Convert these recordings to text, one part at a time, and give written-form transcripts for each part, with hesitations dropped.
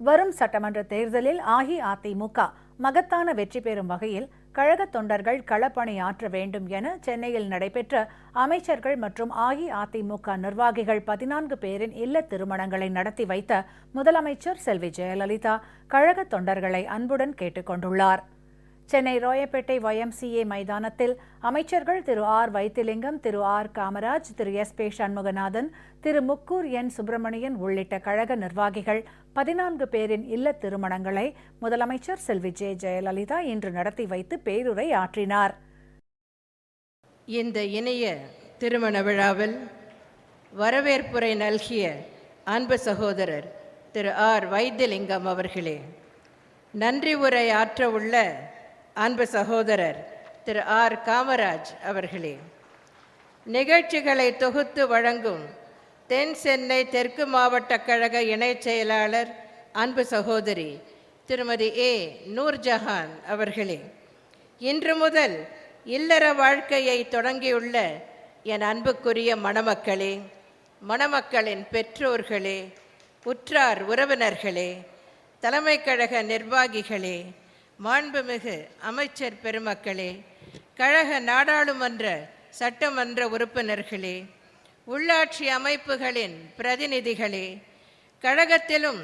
வரும் சட்டமன்ற தேர்தலில் அஇஅதிமுக மகத்தான வெற்றி பெறும் வகையில் கழக தொண்டர்கள் களப்பணியாற்ற வேண்டும் என சென்னையில் நடைபெற்ற அமைச்சர்கள் மற்றும் அஇஅதிமுக நிர்வாகிகள் 14 பேரின் இல்ல திருமணங்களை நடத்தி வைத்த முதலமைச்சர் செல்வி ஜெயலலிதா கழக தொண்டர்களை அன்புடன் கேட்டுக் கொண்டுள்ளார். சென்னை ராயப்பேட்டை YMCA மைதானத்தில் அமைச்சர்கள் திரு ஆர் வைத்திலிங்கம், திரு ஆர் காமராஜ், திரு SP சண்முகநாதன், திரு முக்கூர் என் சுப்பிரமணியன் உள்ளிட்ட கழக நிர்வாகிகள் 14 பேரின் இல்ல திருமணங்களை முதலமைச்சர் செல்வி ஜெயலலிதா இன்று நடத்தி வைத்து பேருரை ஆற்றினார். இந்த இனிய திருமண விழாவில் வரவேற்புரை நல்கிய அன்பு சகோதரர் திரு ஆர் வைத்திலிங்கம் அவர்களே, நன்றி உரை ஆற்ற உள்ள அன்பு சகோதரர் திரு ஆர் காமராஜ் அவர்களே, நிகழ்ச்சிகளை தொகுத்து வழங்கும் தென் சென்னை தெற்கு மாவட்ட கழக இணைச் செயலாளர் அன்பு சகோதரி திருமதி நூர்ஜஹான் அவர்களே, இன்று முதல் இல்லற வாழ்க்கையை தொடங்கியுள்ள என் அன்புக்குரிய மணமக்களே, மணமக்களின் பெற்றோர்களே, உற்றார் உறவினர்களே, தலைமை கழக நிர்வாகிகளே, மாண்புமிகு அமைச்சர் பெருமக்களே, கழக நாடாளுமன்ற சட்டமன்ற உறுப்பினர்களே, உள்ளாட்சி அமைப்புகளின் பிரதிநிதிகளே, கழகத்திலும்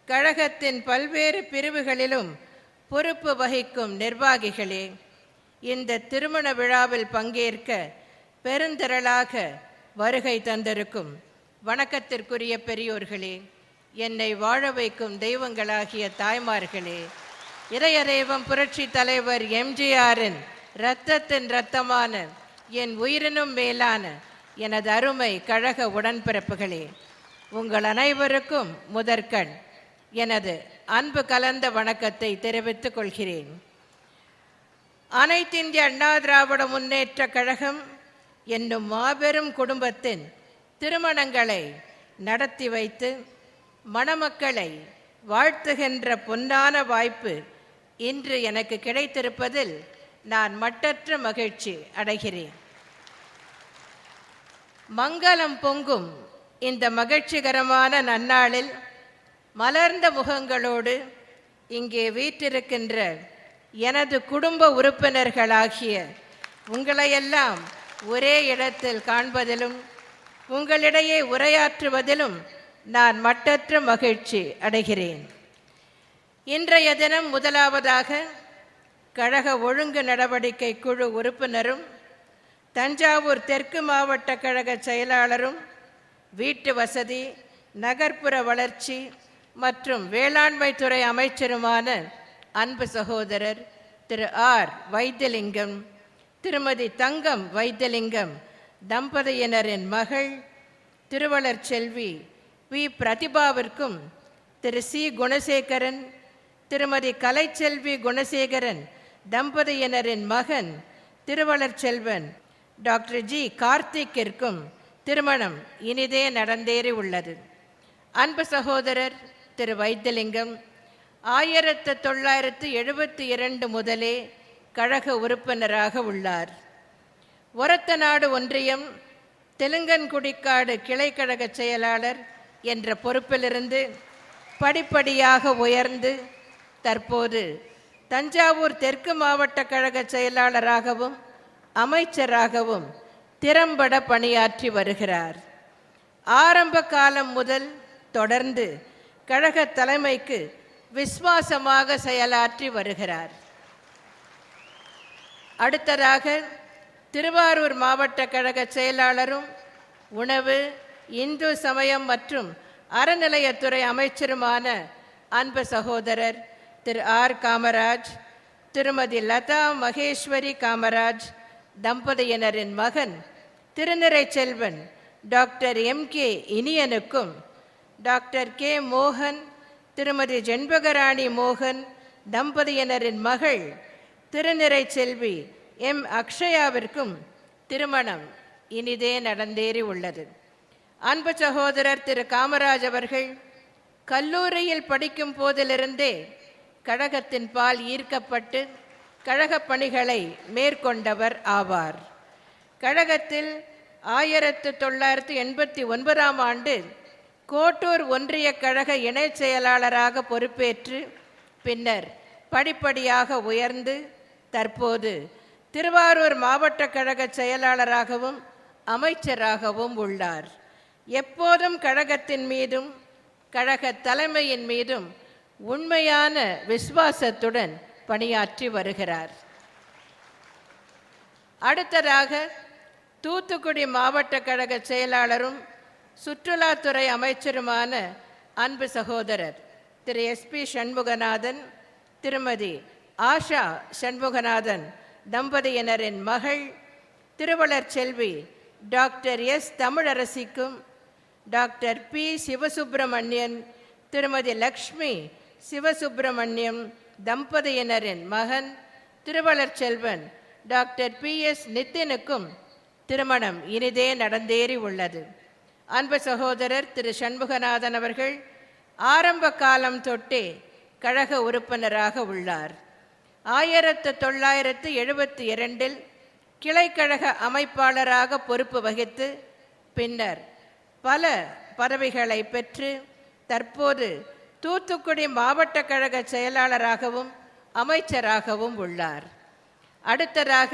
கழகத்தின் பல்வேறு பிரிவுகளிலும் பொறுப்பு வகிக்கும் நிர்வாகிகளே, இந்த திருமண விழாவில் பங்கேற்க பெருந்திரளாக வருகை தந்திருக்கும் வணக்கத்திற்குரிய பெரியோர்களே, என்னை வாழ வைக்கும் தெய்வங்களாகிய தாய்மார்களே, இதயதெய்வம் புரட்சி தலைவர் எம்ஜிஆரின் இரத்தத்தின் இரத்தமான என் உயிரினும் மேலான எனது அருமை கழக உடன்பிறப்புகளே, உங்கள் அனைவருக்கும் முதற்கண் எனது அன்பு கலந்த வணக்கத்தை தெரிவித்துக் கொள்கிறேன். அனைத்து இந்திய அண்ணா திராவிட முன்னேற்ற கழகம் என்னும் மாபெரும் குடும்பத்தின் திருமணங்களை நடத்தி வைத்து மணமக்களை வாழ்த்துகின்ற பொன்னான வாய்ப்பு இன்று எனக்கு கிடைத்திருப்பதில் நான் மட்டற்ற மகிழ்ச்சி அடைகிறேன். மங்களம் பொங்கும் இந்த மகிழ்ச்சிகரமான நன்னாளில் மலர்ந்த முகங்களோடு இங்கே வீற்றிருக்கின்ற எனது குடும்ப உறுப்பினர்களாகிய உங்களையெல்லாம் ஒரே இடத்தில் காண்பதிலும் உங்களிடையே உரையாற்றுவதிலும் நான் மட்டற்ற மகிழ்ச்சி அடைகிறேன். இன்றைய தினம் முதலாவதாக கழக ஒழுங்கு நடவடிக்கை குழு உறுப்பினரும் தஞ்சாவூர் தெற்கு மாவட்ட கழக செயலாளரும் வீட்டு வசதி, நகர்ப்புற வளர்ச்சி மற்றும் வேளாண்மை துறை அமைச்சருமான அன்பு சகோதரர் திரு ஆர் வைத்திலிங்கம், திருமதி தங்கம் வைத்திலிங்கம் தம்பதியினரின் மகள் திருவளர் செல்வி வி பிரதிபாவிற்கும், திரு சி குணசேகரன், திருமதி கலைச்செல்வி குணசேகரன் தம்பதியினரின் மகன் திருவளர் செல்வன் டாக்டர் ஜி கார்த்திக்கிற்கும் திருமணம் இனிதே நடந்தேறி உள்ளது. அன்பு சகோதரர் திரு வைத்திலிங்கம் 1972 முதலே கழக உறுப்பினராக உள்ளார். ஒரத்தநாடு ஒன்றியம் தெலுங்கன்குடிக்காடு கிளைக்கழக செயலாளர் என்ற பொறுப்பிலிருந்து படிப்படியாக உயர்ந்து தற்போது தஞ்சாவூர் தெற்கு மாவட்ட கழக செயலாளராகவும் அமைச்சராகவும் திறம்பட பணியாற்றி வருகிறார். ஆரம்ப காலம் முதல் தொடர்ந்து கழக தலைமைக்கு விசுவாசமாக செயலாற்றி வருகிறார். அடுத்ததாக திருவாரூர் மாவட்ட கழக செயலாளரும் உணவு, இந்து சமயம் மற்றும் அறநிலையத்துறை அமைச்சருமான அன்பு சகோதரர் திரு ஆர் காமராஜ், திருமதி லதா மகேஸ்வரி காமராஜ் தம்பதியினரின் மகன் திருநிறை செல்வன் டாக்டர் MK இனியனுக்கும், டாக்டர் K மோகன், திருமதி ஜென்பகராணி மோகன் தம்பதியினரின் மகள் திருநிறை செல்வி M அக்ஷயாவிற்கும் திருமணம் இனிதே நடந்தேறி உள்ளது. அன்பு சகோதரர் திரு காமராஜ் அவர்கள் கல்லூரியில் படிக்கும் போதிலிருந்தே கழகத்தின் பால் ஈர்க்கப்பட்டு கழக பணிகளை மேற்கொண்டவர் ஆவார். கழகத்தில் 1989 ஆண்டு கோட்டூர் ஒன்றிய கழக இணைச் செயலாளராக பொறுப்பேற்று பின்னர் படிப்படியாக உயர்ந்து தற்போது திருவாரூர் மாவட்ட கழக செயலாளராகவும் அமைச்சராகவும் உள்ளார். எப்போதும் கழகத்தின் மீதும் கழக தலைமையின் மீதும் உண்மையான விசுவாசத்துடன் பணியாற்றி வருகிறார். அடுத்ததாக தூத்துக்குடி மாவட்ட கழக செயலாளரும் சுற்றுலாத்துறை அமைச்சருமான அன்பு சகோதரர் திரு SP சண்முகநாதன், திருமதி ஆஷா சண்முகநாதன் தம்பதியினரின் மகள் திருவளர் செல்வி டாக்டர் S தமிழரசிக்கும், டாக்டர் P சிவசுப்பிரமணியன், திருமதி லக்ஷ்மி சிவசுப்பிரமணியம் தம்பதியினரின் மகன் திருவளர் செல்வன் டாக்டர் PS நித்தினுக்கும் திருமணம் இனிதே நடந்தேறி உள்ளது. அன்பு சகோதரர் திரு சண்முகநாதன் அவர்கள் ஆரம்ப காலம் தொட்டே கழக உறுப்பினராக உள்ளார். 1972 கிளைக்கழக அமைப்பாளராக பொறுப்பு வகித்து பின்னர் பல பதவிகளை பெற்று தற்போது தூத்துக்குடி மாவட்ட கழக செயலாளராகவும் அமைச்சராகவும் உள்ளார். அடுத்ததாக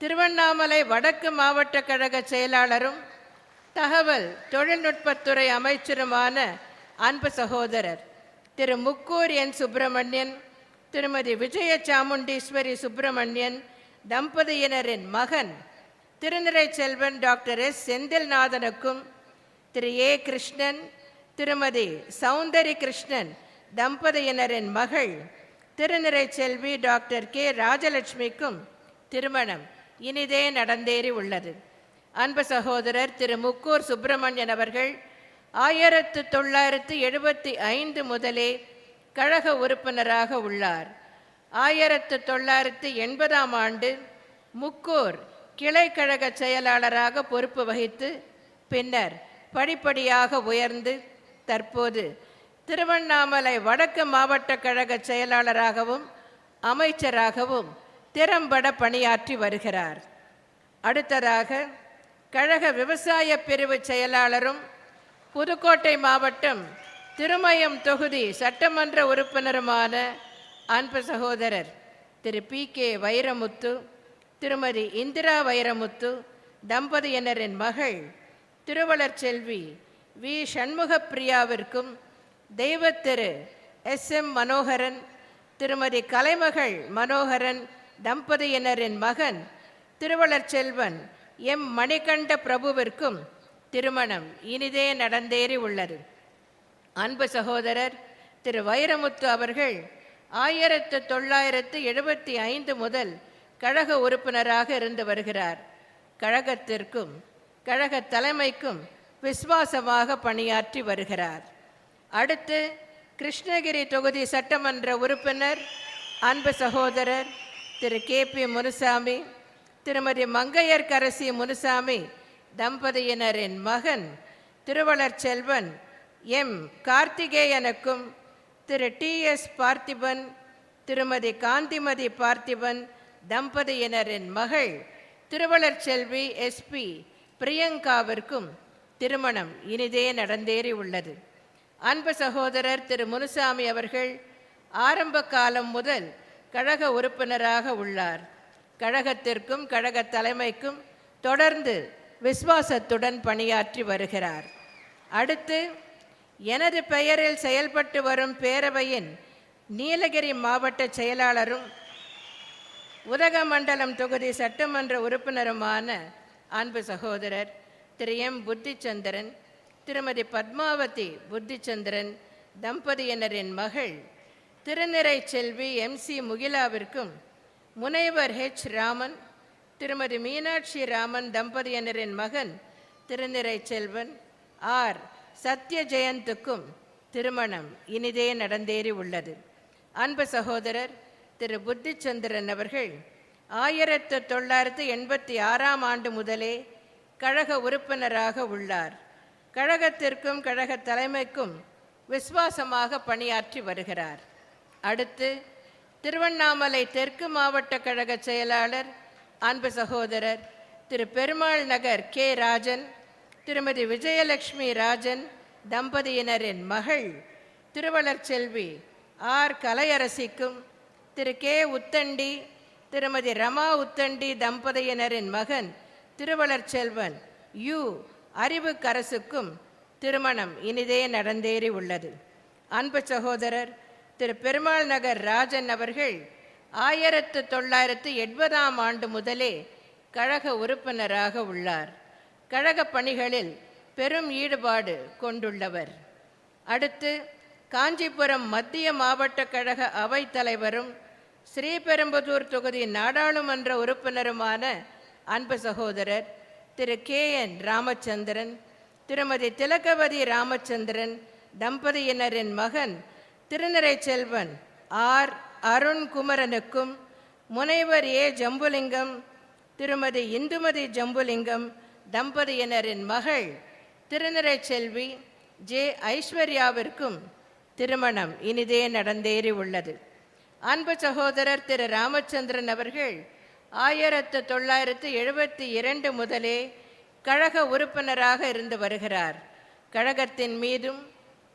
திருவண்ணாமலை வடக்கு மாவட்ட கழக செயலாளரும் தகவல் தொழில்நுட்பத்துறை அமைச்சருமான அன்பு சகோதரர் திரு முக்கூர் என் சுப்பிரமணியன், திருமதி விஜய சாமுண்டீஸ்வரி சுப்பிரமணியன் தம்பதியினரின் மகன் திருநிறை செல்வன் டாக்டர் S செந்தில்நாதனுக்கும், திரு A கிருஷ்ணன், திருமதி சௌந்தரி கிருஷ்ணன் தம்பதியினரின் மகள் திருநிறை செல்வி டாக்டர் K ராஜலட்சுமிக்கும் திருமணம் இனிதே நடந்தேறி உள்ளது. அன்பு சகோதரர் திரு முக்கூர் சுப்பிரமணியன் அவர்கள் 1975 முதலே கழக உறுப்பினராக உள்ளார். 1980 ஆண்டு முக்கூர் கிளைக்கழக செயலாளராக பொறுப்பு வகித்து பின்னர் படிப்படியாக உயர்ந்து தற்போது திருவண்ணாமலை வடக்கு மாவட்ட கழக செயலாளராகவும் அமைச்சராகவும் திறம்பட பணியாற்றி வருகிறார். அடுத்ததாக கழக விவசாய பிரிவு செயலாளரும் புதுக்கோட்டை மாவட்டம் திருமயம் தொகுதி சட்டமன்ற உறுப்பினருமான அன்பு சகோதரர் திரு PK வைரமுத்து, திருமதி இந்திரா வைரமுத்து தம்பதியினரின் மகள் திருவளர் செல்வி V சண்முகப்பிரியாவிற்கும், தெய்வத்திரு SM மனோகரன், திருமதி கலைமகள் மனோகரன் தம்பதியினரின் மகன் திருவளர் செல்வன் M மணிகண்ட பிரபுவிற்கும் திருமணம் இனிதே நடந்தேறி உள்ளது. அன்பு சகோதரர் திரு வைரமுத்து அவர்கள் 1975 முதல் கழக உறுப்பினராக இருந்து வருகிறார். கழகத்திற்கும் கழக தலைமைக்கும் விசுவாசமாக பணியாற்றி வருகிறார். அடுத்து கிருஷ்ணகிரி தொகுதி சட்டமன்ற உறுப்பினர் அன்பு சகோதரர் திரு KP முனுசாமி, திருமதி மங்கையர்கரசி முனுசாமி தம்பதியினரின் மகன் திருவளர் செல்வன் M கார்த்திகேயனுக்கும், திரு TS பார்த்திபன், திருமதி காந்திமதி பார்த்திபன் தம்பதியினரின் மகள் திருவளர் செல்வி SP பிரியங்காவிற்கும் திருமணம் இனிதே நடந்தேறி உள்ளது. அன்பு சகோதரர் திரு முனுசாமி அவர்கள் ஆரம்ப காலம் முதல் கழக உறுப்பினராக உள்ளார். கழகத்திற்கும் கழக தலைமைக்கும் தொடர்ந்து விசுவாசத்துடன் பணியாற்றி வருகிறார். அடுத்து எனது பெயரில் செயல்பட்டு வரும் பேரவையின் நீலகிரி மாவட்ட செயலாளரும் உதகமண்டலம் தொகுதி சட்டமன்ற உறுப்பினருமான அன்பு சகோதரர் திரு M புத்திச்சந்திரன், திருமதி பத்மாவதி புத்திச்சந்திரன் தம்பதியினரின் மகள் திருநிறை செல்வி MC முகிலாவிற்கும், முனைவர் H ராமன், திருமதி மீனாட்சி ராமன் தம்பதியினரின் மகன் திருநிறை செல்வன் R சத்ய ஜெயந்துக்கும் திருமணம் இனிதே நடந்தேறி உள்ளது. அன்பு சகோதரர் திரு புத்திச்சந்திரன் அவர்கள் 1986 ஆண்டு முதலே கழக உறுப்பினராக உள்ளார். கழகத்திற்கும் கழக தலைமைக்கும் விசுவாசமாக பணியாற்றி வருகிறார். அடுத்து திருவண்ணாமலை தெற்கு மாவட்ட கழக செயலாளர் அன்பு சகோதரர் திரு பெருமாள் நகர் K ராஜன், திருமதி விஜயலட்சுமி ராஜன் தம்பதியினரின் மகள் திருவளர்செல்வி ஆர் கலையரசிக்கும், திரு கே உத்தண்டி திருமதி ரமா உத்தண்டி தம்பதியினரின் மகன் திருவளர்செல்வன் யு அறிவுக்கரசுக்கும் திருமணம் இனிதே நடந்தேறி உள்ளது. அன்பு சகோதரர் திரு பெருமாள் நகர் ராஜன் அவர்கள் 1980ஆம் ஆண்டு முதலே கழக உறுப்பினராக உள்ளார். கழக பணிகளில் பெரும் ஈடுபாடு கொண்டுள்ளவர். அடுத்து காஞ்சிபுரம் மத்திய மாவட்ட கழக அவைத்தலைவரும் ஸ்ரீபெரும்புதூர் தொகுதி நாடாளுமன்ற உறுப்பினருமான அன்பு சகோதரர் திரு KN ராமச்சந்திரன், திருமதி திலகவதி ராமச்சந்திரன் தம்பதியினரின் மகன் திருநிறைச்செல்வன் ஆர் அருண்குமரனுக்கும், முனைவர் ஏ ஜம்புலிங்கம் திருமதி இந்துமதி ஜம்புலிங்கம் தம்பதியினரின் மகள் திருநிறைச்செல்வி ஜே ஐஸ்வர்யாவிற்கும் திருமணம் இனிதே நடந்தேறி உள்ளது. அன்பு சகோதரர் திரு ராமச்சந்திரன் அவர்கள் 1972 முதலே கழக உறுப்பினராக இருந்து வருகிறார். கழகத்தின் மீதும்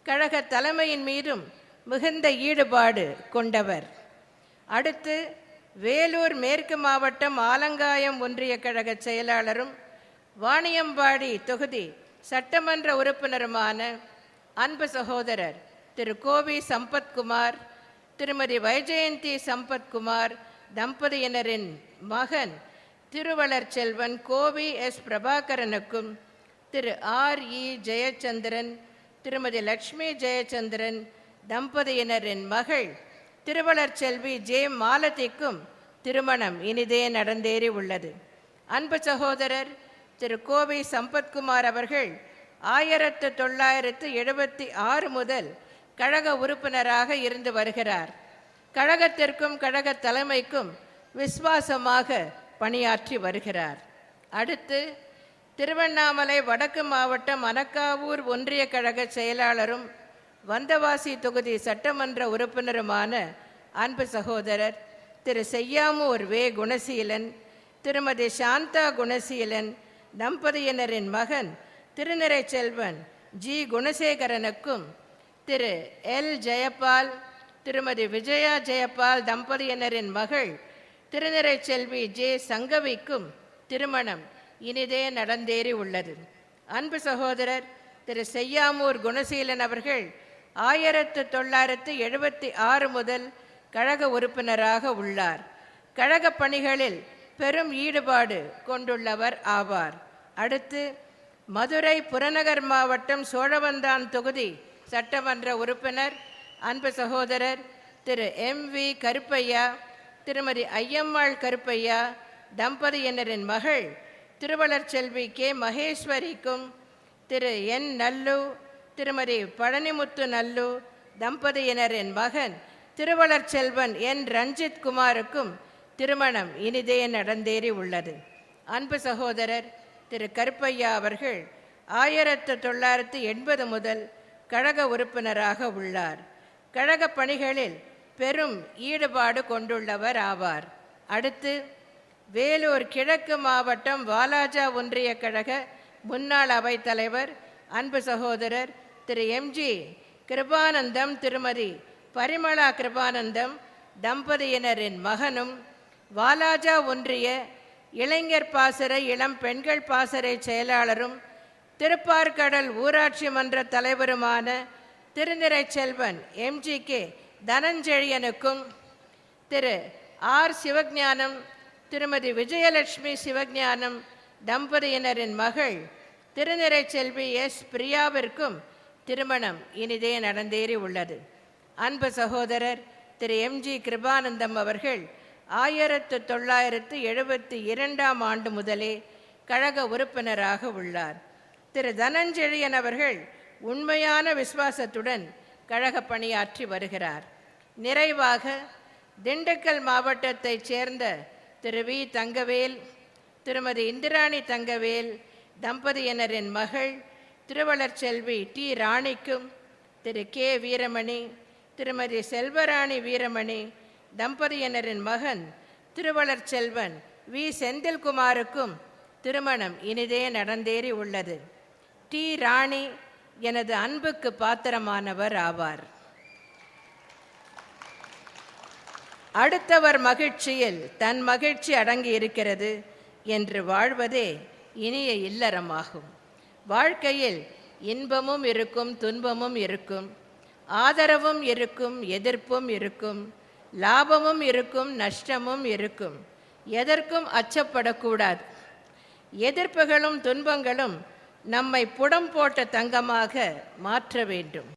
கழக தலைமையின் மீதும் மிகுந்த ஈடுபாடு கொண்டவர். அடுத்து வேலூர் மேற்கு மாவட்டம் ஆலங்காயம் ஒன்றிய கழக செயலாளரும் வாணியம்பாடி தொகுதி சட்டமன்ற உறுப்பினருமான அன்பு சகோதரர் திரு கோவி சம்பத்குமார், திருமதி வைஜெயந்தி சம்பத்குமார் தம்பதியினரின் மகன் திருவளர்செல்வன் கோவி எஸ் பிரபாகரனுக்கும், திரு RE ஜெயச்சந்திரன் திருமதி லக்ஷ்மி ஜெயச்சந்திரன் தம்பதியினரின் மகள் திருவளர்செல்வி ஜே மாலதிக்கும் திருமணம் இனிதே நடந்தேறி உள்ளது. அன்பு சகோதரர் திரு கோவி சம்பத்குமார் அவர்கள் 1976 முதல் கழக உறுப்பினராக இருந்து வருகிறார். கழகத்திற்கும் கழக தலைமைக்கும் விசுவாசமாக பணியாற்றி வருகிறார். அடுத்து திருவண்ணாமலை வடக்கு மாவட்டம் அனக்காவூர் ஒன்றிய கழக செயலாளரும் வந்தவாசி தொகுதி சட்டமன்ற உறுப்பினருமான அன்பு சகோதரர் திரு செய்யாமூர் வே குணசீலன், திருமதி சாந்தா குணசீலன் தம்பதியினரின் மகன் திருநிறைச்செல்வன் ஜி குணசேகரனுக்கும், திரு எல் ஜெயபால் திருமதி விஜயா ஜெயபால் தம்பதியினரின் மகள் திருநிறைச்செல்வி ஜே சங்கவிக்கும் திருமணம் இனிதே நடந்தேறி உள்ளது. அன்பு சகோதரர் திரு செய்யாமூர் குணசீலன் அவர்கள் 1976 முதல் கழக உறுப்பினராக உள்ளார். கழக பணிகளில் பெரும் ஈடுபாடு கொண்டுள்ளவர் ஆவார். அடுத்து மதுரை புறநகர் மாவட்டம் சோழவந்தான் தொகுதி சட்டமன்ற உறுப்பினர் அன்பு சகோதரர் திரு MV கருப்பையா, திருமதி ஐயம்மாள் கருப்பையா தம்பதியினரின் மகள் திருவளர்செல்வி கே மகேஸ்வரிக்கும், திரு N நல்லு திருமதி பழனிமுத்து நல்லு தம்பதியினரின் மகன் திருவளர்செல்வன் N ரஞ்சித் குமாருக்கும் திருமணம் இனிதே நடந்தேறி உள்ளது. அன்பு சகோதரர் திரு கருப்பையா அவர்கள் 1980 முதல் கழக உறுப்பினராக உள்ளார். கழக பணிகளில் பெரும் ஈடுபாடு கொண்டுள்ளவர் ஆவார். அடுத்து வேலூர் கிழக்கு மாவட்டம் வாலாஜா ஒன்றிய கழக முன்னாள் அவைத்தலைவர் அன்பு சகோதரர் திரு MG கிருபானந்தம் திருமதி பரிமளா கிருபானந்தம் தம்பதியினரின் மகனும், வாலாஜா ஒன்றிய இளைஞர் பாசறை இளம் பெண்கள் பாசறை செயலாளரும் திருப்பார்கடல் ஊராட்சி மன்ற தலைவருமான திருநிறைச்செல்வன் MGK தனஞ்செழியனுக்கும், திரு R சிவஞானம் திருமதி விஜயலட்சுமி சிவஞானம் தம்பதியினரின் மகள் திருநிறைச்செல்வி S பிரியாவிற்கும் திருமணம் இனிதே நடந்தேறி உள்ளது. அன்பு சகோதரர் திரு MG கிருபானந்தம் அவர்கள் 1972 ஆண்டு முதலே கழக உறுப்பினராக உள்ளார். திரு தனஞ்செழியன் அவர்கள் உண்மையான விசுவாசத்துடன் கழக பணியாற்றி வருகிறார். நிறைவாக திண்டுக்கல் மாவட்டத்தைச் சேர்ந்த திரு V தங்கவேல் திருமதி இந்திராணி தங்கவேல் தம்பதியினரின் மகள் திருவளர்செல்வி T ராணிக்கும், திரு K வீரமணி திருமதி செல்வராணி வீரமணி தம்பதியினரின் மகன் திருவளர்செல்வன் V செந்தில்குமாருக்கும் திருமணம் இனிதே நடந்தேறி உள்ளது. T ராணி எனது அன்புக்கு பாத்திரமானவர் ஆவார். அடுத்தவர் மகிழ்ச்சியில் தன் மகிழ்ச்சி அடங்கி இருக்கிறது என்று வாழ்வதே இனிய இல்லறமாகும். வாழ்க்கையில் இன்பமும் இருக்கும், துன்பமும் இருக்கும், ஆதரவும் இருக்கும், எதிர்ப்பும் இருக்கும், லாபமும் இருக்கும், நஷ்டமும் இருக்கும். எதற்கும் அச்சப்படக்கூடாது. எதிர்ப்புகளும் துன்பங்களும் நம்மை புடம் போட்ட தங்கமாக மாற்ற வேண்டும்.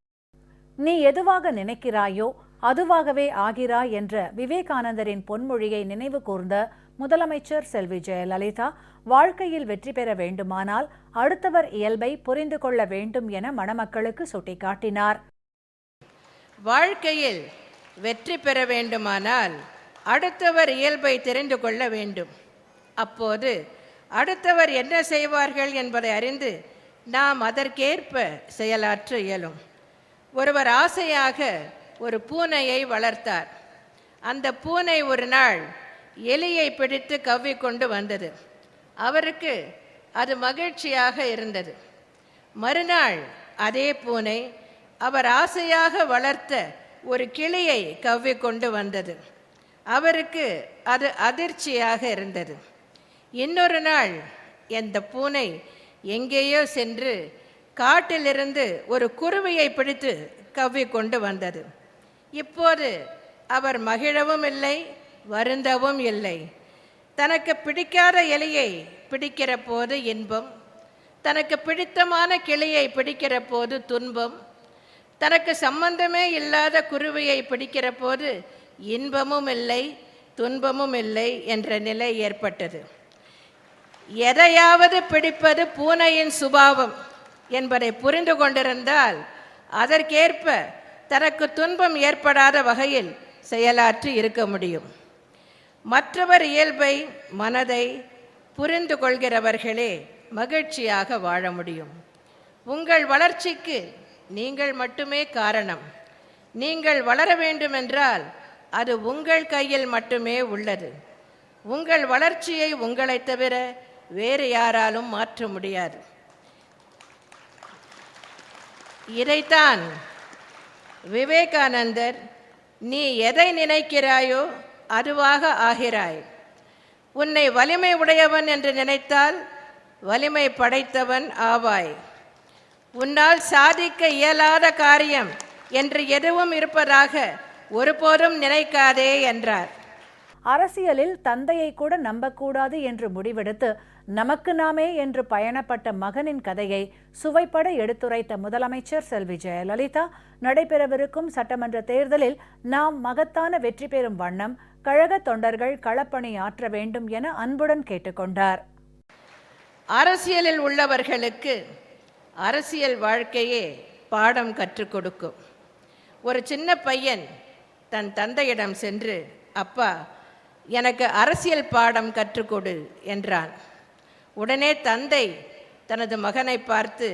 நீ எதுவாக நினைக்கிறாயோ அதுவாகவே ஆகிறாய் என்ற விவேகானந்தரின் பொன்மொழியை நினைவு கூர்ந்த முதலமைச்சர் செல்வி ஜெயலலிதா, வாழ்க்கையில் வெற்றி பெற வேண்டுமானால் அடுத்தவர் இயல்பை புரிந்து கொள்ள வேண்டும் என மணமக்களுக்கு சுட்டிக்காட்டினார். வாழ்க்கையில் வெற்றி பெற வேண்டுமானால் அடுத்தவர் இயல்பை தெரிந்து கொள்ள வேண்டும். அப்போது அடுத்தவர் என்ன செய்வார்கள் என்பதை அறிந்து நாம் அதற்கேற்ப செயலாற்ற இயலும். ஒருவர் ஆசையாக ஒரு பூனையை வளர்த்தார். அந்த பூனை ஒரு நாள் எலியை பிடித்து கவ்விக்கொண்டு வந்தது. அவருக்கு அது மகிழ்ச்சியாக இருந்தது. மறுநாள் அதே பூனை அவர் ஆசையாக வளர்த்த ஒரு கிளியை கவ்விக்கொண்டு வந்தது. அவருக்கு அது அதிர்ச்சியாக இருந்தது. இன்னொரு நாள் இந்த பூனை எங்கேயோ சென்று காட்டிலிருந்து ஒரு குருவியை பிடித்து கவ்விக்கொண்டு வந்தது. இப்போது அவர் மகிழவும் இல்லை, வருந்தவும் இல்லை. தனக்கு பிடிக்காத எலியை பிடிக்கிற போது இன்பம், தனக்கு பிடித்தமான கிளியை பிடிக்கிற போது துன்பம், தனக்கு சம்பந்தமே இல்லாத குருவியை பிடிக்கிற போது இன்பமும் இல்லை, துன்பமும் இல்லை என்ற நிலை ஏற்பட்டது. எதையாவது பிடிப்பது பூனையின் சுபாவம் என்பதை புரிந்து கொண்டிருந்தால் அதற்கேற்ப தனக்கு துன்பம் ஏற்படாத வகையில் செயலாற்றி இருக்க முடியும். மற்றவர் இயல்பை, மனதை புரிந்து கொள்கிறவர்களே மகிழ்ச்சியாக வாழ முடியும். உங்கள் வளர்ச்சிக்கு நீங்கள் மட்டுமே காரணம். நீங்கள் வளர வேண்டுமென்றால் அது உங்கள் கையில் மட்டுமே உள்ளது. உங்கள் வளர்ச்சியை உங்களை தவிர வேறு யாராலும் மாற்ற முடியாது. இதைத்தான் விவேகானந்தர், நீ எதை நினைக்கிறாயோ அதுவாக ஆகிறாய். உன்னை வலிமை உடையவன் என்று நினைத்தால் வலிமை படைத்தவன் ஆவாய். உன்னால் சாதிக்க இயலாத காரியம் என்று எதுவும் இருப்பதாக ஒருபோதும் நினைக்காதே என்றார். அரசியலில் தந்தையை கூட நம்பக்கூடாது என்று முடிவெடுத்து நமக்கு நாமே என்று பயணப்பட்ட மகனின் கதையை சுவைப்பட எடுத்துரைத்த முதலமைச்சர் செல்வி ஜெயலலிதா, நடைபெறவிருக்கும் சட்டமன்ற தேர்தலில் நாம் மகத்தான வெற்றி பெறும் வண்ணம் கழக தொண்டர்கள் களப்பணி ஆற்ற வேண்டும் என அன்புடன் கேட்டுக்கொண்டார். அரசியலில் உள்ளவர்களுக்கு அரசியல் வாழ்க்கையே பாடம் கற்றுக் கொடுக்கும். ஒரு சின்ன பையன் தன் தந்தையிடம் சென்று, அப்பா, எனக்கு அரசியல் பாடம் கற்றுக்கொடு என்றான். உடனே தந்தை தனது மகனை பார்த்து,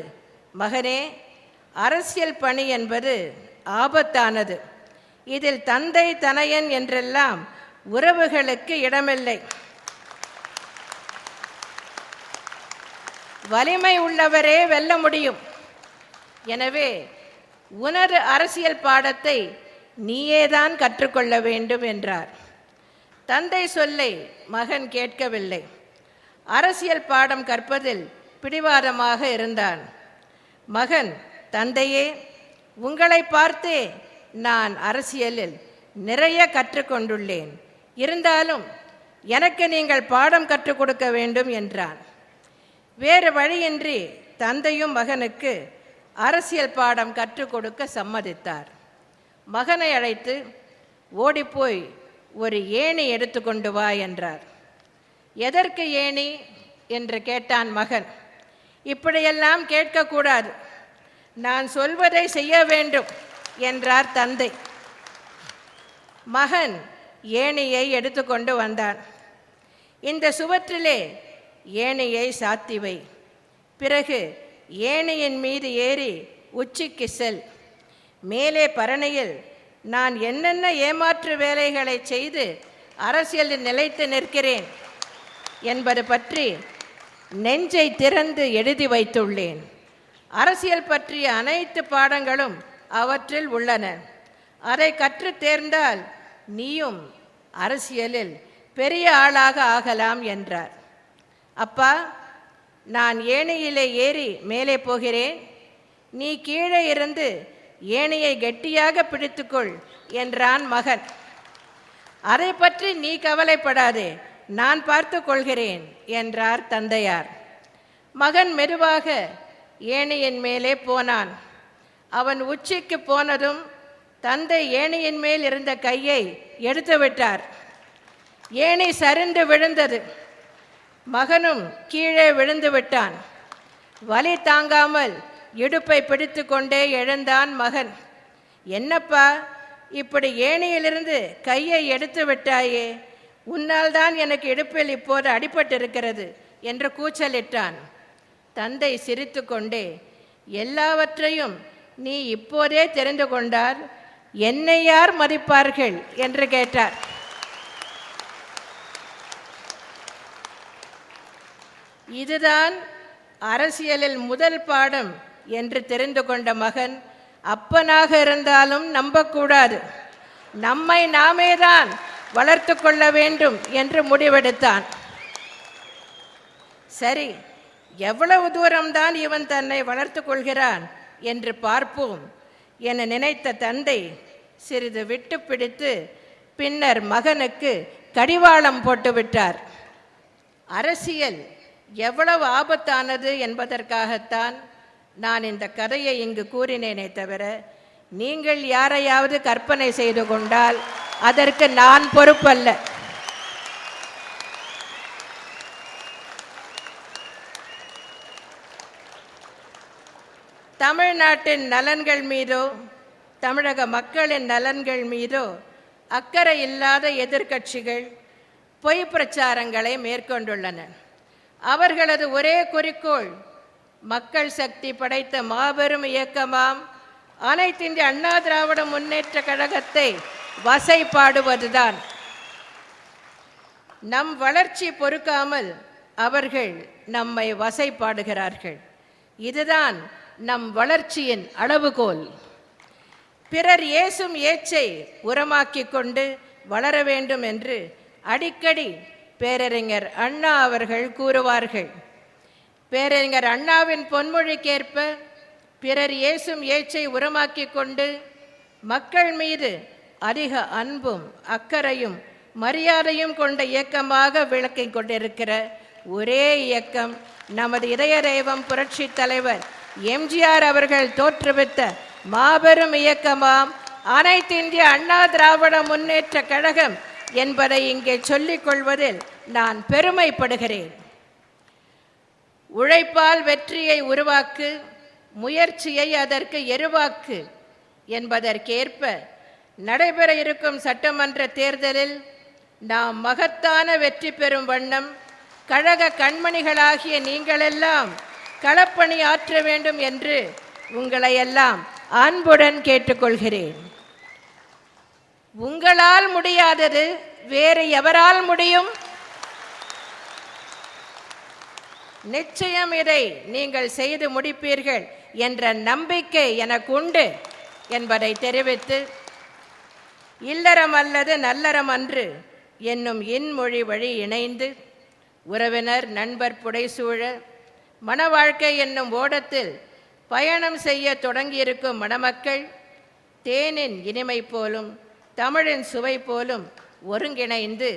மகனே, அரசியல் பணி என்பது ஆபத்தானது. இதில் தந்தை தனையன் என்றெல்லாம் உறவுகளுக்கு இடமில்லை. வலிமை உள்ளவரே வெல்ல முடியும். எனவே உனது அரசியல் பாடத்தை நீயேதான் கற்றுக்கொள்ள வேண்டும் என்றார். தந்தை சொல்லை மகன் கேட்கவில்லை. அரசியல் பாடம் கற்பதில் பிடிவாதமாக இருந்தான். மகன், தந்தையே, உங்களை பார்த்தே நான் அரசியலில் நிறைய கற்றுக்கொண்டுள்ளேன். இருந்தாலும் எனக்கு நீங்கள் பாடம் கற்றுக் கொடுக்க வேண்டும் என்றான். வேறு வழியின்றி தந்தையும் மகனுக்கு அரசியல் பாடம் கற்றுக் கொடுக்க சம்மதித்தார். மகனை அழைத்து, ஓடிப்போய் ஒரு ஏணி எடுத்துக்கொண்டு வா என்றார். எதற்கு ஏணி என்று கேட்டான் மகன். இப்படியெல்லாம் கேட்கக்கூடாது, நான் சொல்வதை செய்ய வேண்டும் என்றார் தந்தை. மகன் ஏணியை எடுத்துக்கொண்டு வந்தான். இந்த சுவற்றிலே ஏணியை சாத்தி வை. பிறகு ஏணியின் மீது ஏறி உச்சிக்கு செல். மேலே பரணையில் நான் என்னென்ன ஏமாற்று வேலைகளை செய்து அரசியலில் நிலைத்து நிற்கிறேன் என்பது பற்றி நெஞ்சை திறந்து எழுதி வைத்துள்ளேன். அரசியல் பற்றிய அனைத்து பாடங்களும் அவற்றில் உள்ளன. அதை கற்று தேர்ந்தால் நீயும் அரசியலில் பெரிய ஆளாக ஆகலாம் என்றார். அப்பா, நான் ஏணியிலே ஏறி மேலே போகிறேன், நீ கீழே இருந்து ஏணியை கெட்டியாக பிடித்துக்கொள் என்றான் மகன். அதை பற்றி நீ கவலைப்படாதே, நான் பார்த்து கொள்கிறேன் என்றார் தந்தையார். மகன் மெதுவாக ஏணியின் மேலே போனான். அவன் உச்சிக்கு போனதும் தந்தை ஏணியின் மேல் இருந்த கையை எடுத்து விட்டார். ஏணி சரிந்து விழுந்தது. மகனும் கீழே விழுந்து விட்டான். வலி தாங்காமல் இடுப்பை பிடித்து கொண்டே எழுந்தான் மகன். என்னப்பா, இப்படி ஏணியிலிருந்து கையை எடுத்து விட்டாயே, உன்னால் தான் எனக்கு இடுப்பில் இப்போது அடிபட்டிருக்கிறது என்று கூச்சலிட்டான். தந்தை சிரித்து கொண்டே, எல்லாவற்றையும் நீ இப்போதே தெரிந்து கொண்டால் என்னை யார் மதிப்பார்கள் என்று கேட்டார். இதுதான் அரசியலில் முதல் பாடம் என்று தெரிந்து கொண்ட மகன் அப்பனாக இருந்தாலும் நம்பக்கூடாது, நம்மை நாமே தான் வளர்த்து கொள்ள வேண்டும் என்று முடிவெடுத்தான். சரி, எவ்வளவு தூரம்தான் இவன் தன்னை வளர்த்து கொள்கிறான் என்று பார்ப்போம் என நினைத்த தந்தை சிறிது விட்டு பிடித்து பின்னர் மகனுக்கு கடிவாளம் போட்டுவிட்டார். அரசியல் எவ்வளவு ஆபத்தானது என்பதற்காகத்தான் நான் இந்த கதையை இங்கு கூறினேனே தவிர, நீங்கள் யாரையாவது கற்பனை செய்து கொண்டால் அதற்கு நான் பொறுப்பல்ல. தமிழ்நாட்டின் நலன்கள் மீதோ தமிழக மக்களின் நலன்கள் மீதோ அக்கறை இல்லாத எதிர்க்கட்சிகள் பொய் பிரச்சாரங்களை மேற்கொண்டுள்ளன. அவர்களது ஒரே குறிக்கோள் மக்கள் சக்தி படைத்த மாபெரும் இயக்கமாம் அனைத்து இந்திய அண்ணா திராவிட முன்னேற்ற கழகத்தை வசைபாடுவதுதான். நம் வளர்ச்சி பொறுக்காமல் அவர்கள் நம்மை வசைபாடுகிறார்கள். இதுதான் நம் வளர்ச்சியின் அளவுகோல். பிறர் ஏசும் ஏச்சை உரமாக்கி கொண்டு வளர வேண்டும் என்று அடிக்கடி பேரறிஞர் அண்ணா அவர்கள் கூறுவார்கள். பேரறிஞர் அண்ணாவின் பொன்மொழிக்கேற்ப பிறர் ஏசும் ஏச்சை உரமாக்கி கொண்டு மக்கள் மீது அதிக அன்பும் அக்கறையும் மரியாதையும் கொண்ட இயக்கமாக விளக்கிக் கொண்டிருக்கிற ஒரே இயக்கம் நமது இதய தெய்வம் புரட்சி தலைவர் எம்ஜிஆர் அவர்கள் தோற்றுவித்த மாபெரும் இயக்கமாம் அனைத்து இந்திய அண்ணா திராவிட முன்னேற்ற கழகம் என்பதை இங்கே சொல்லிக் கொள்வதில் நான் பெருமைப்படுகிறேன். உழைப்பால் வெற்றியை உருவாக்கு, முயற்சியை அதற்கு எருவாக்கு என்பதற்கேற்ப நடைபெற இருக்கும் சட்டமன்ற தேர்தலில் நாம் மகத்தான வெற்றி பெறும் வண்ணம் கழக கண்மணிகளாகிய நீங்களெல்லாம் களப்பணி ஆற்ற வேண்டும் என்று உங்களை எல்லாம் அன்புடன் கேட்டுக்கொள்கிறேன். உங்களால் முடியாதது வேறு எவரால் முடியும்? நிச்சயம் இதை நீங்கள் செய்து முடிப்பீர்கள் என்ற நம்பிக்கை எனக்கு உண்டு என்பதை தெரிவித்து, இல்லறம் அல்லது நல்லறம் அன்று என்னும் இன்மொழி வழி இணைந்து உறவினர் நண்பர் புடைசூழ மன வாழ்க்கை என்னும் ஓடத்தில் பயணம் செய்ய தொடங்கியிருக்கும் மணமக்கள் தேனின் இனிமை போலும் தமிழின் சுவை போலும் ஒருங்கிணைந்து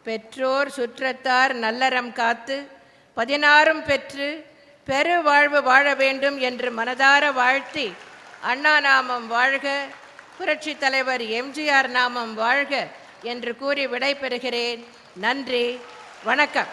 பெற்றோர் சுற்றத்தார் நல்லறம் காத்து 16 பெற்று பெரு வாழ்வு வாழ வேண்டும் என்று மனதார வாழ்த்தி, அண்ணா நாமம் வாழ்க, புரட்சி தலைவர் எம்ஜிஆர் நாமம் வாழ்க என்று கூறி விடைபெறுகிறேன். நன்றி, வணக்கம்.